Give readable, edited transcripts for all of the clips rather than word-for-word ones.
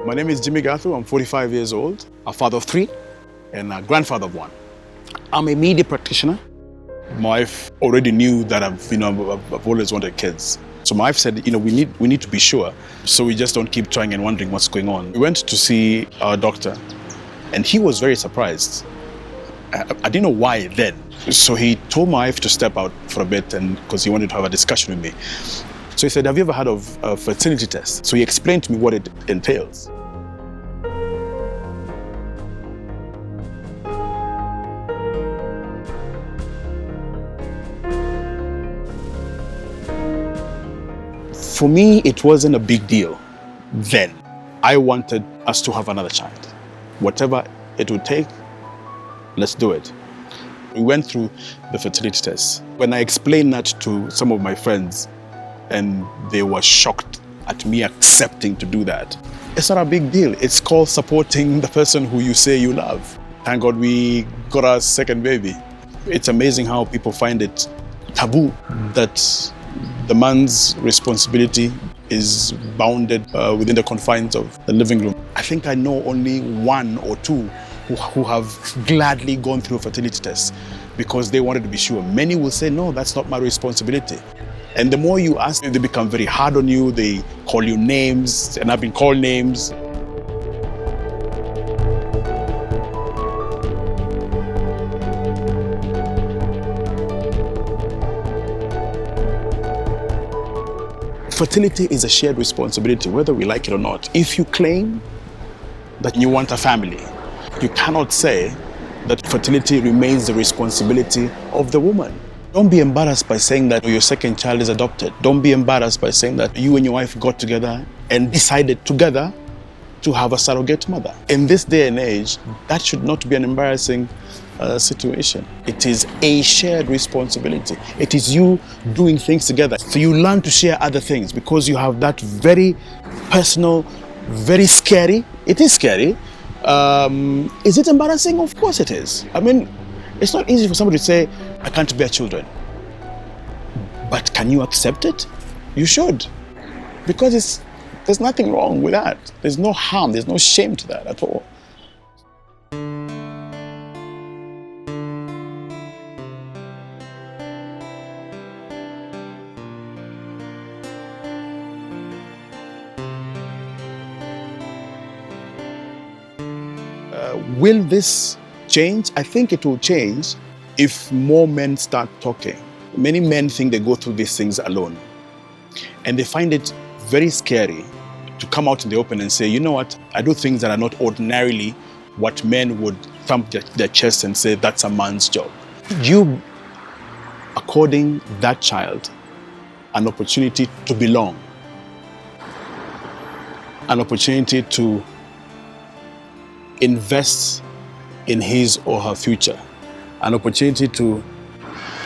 My name is Jimmy Gathu. I'm 45 years old, a father of 3 and a grandfather of 1. I'm a media practitioner. My wife already knew that I've always wanted kids. So my wife said, we need to be sure, so we just don't keep trying and wondering what's going on. We went to see our doctor, and he was very surprised. I didn't know why then. So he told my wife to step out for a bit, and because he wanted to have a discussion with me. So he said, "Have you ever heard of a fertility test?" So he explained to me what it entails. For me, it wasn't a big deal then. I wanted us to have another child. Whatever it would take, let's do it. We went through the fertility test. When I explained that to some of my friends, and they were shocked at me accepting to do that. It's not a big deal. It's called supporting the person who you say you love. Thank God we got our second baby. It's amazing how people find it taboo that the man's responsibility is bounded within the confines of the living room. I think I know only 1 or 2 who have gladly gone through a fertility test because they wanted to be sure. Many will say, no, that's not my responsibility. And the more you ask, they become very hard on you. They call you names, and I've been called names. Fertility is a shared responsibility, whether we like it or not. If you claim that you want a family, you cannot say that fertility remains the responsibility of the woman. Don't be embarrassed by saying that your second child is adopted. Don't be embarrassed by saying that you and your wife got together and decided together to have a surrogate mother. In this day and age, that should not be an embarrassing situation. It is a shared responsibility. It is you doing things together. So you learn to share other things because you have that very personal, very scary. It is scary. Is it embarrassing? Of course it is. I mean, it's not easy for somebody to say, I can't bear children. But can you accept it? You should. Because there's nothing wrong with that. There's no harm, there's no shame to that at all. Will this change? I think it will change if more men start talking. Many men think they go through these things alone. And they find it very scary to come out in the open and say, you know what, I do things that are not ordinarily what men would thump their chest and say, that's a man's job. You according that child an opportunity to belong, an opportunity to invest in his or her future, an opportunity to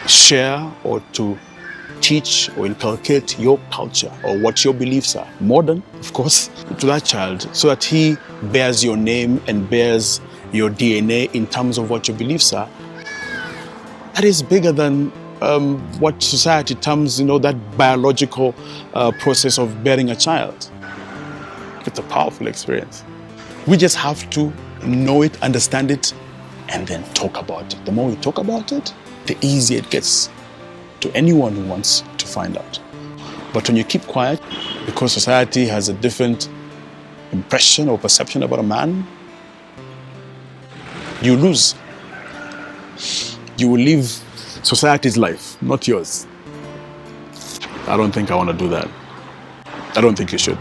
share or to teach or inculcate your culture or what your beliefs are, modern, of course, to that child so that he bears your name and bears your DNA in terms of what your beliefs are. That is bigger than what society terms, that biological process of bearing a child. It's a powerful experience. We just have to know it, understand it, and then talk about it. The more we talk about it, the easier it gets to anyone who wants to find out. But when you keep quiet, because society has a different impression or perception about a man, you lose. You will live society's life, not yours. I don't think I want to do that. I don't think you should.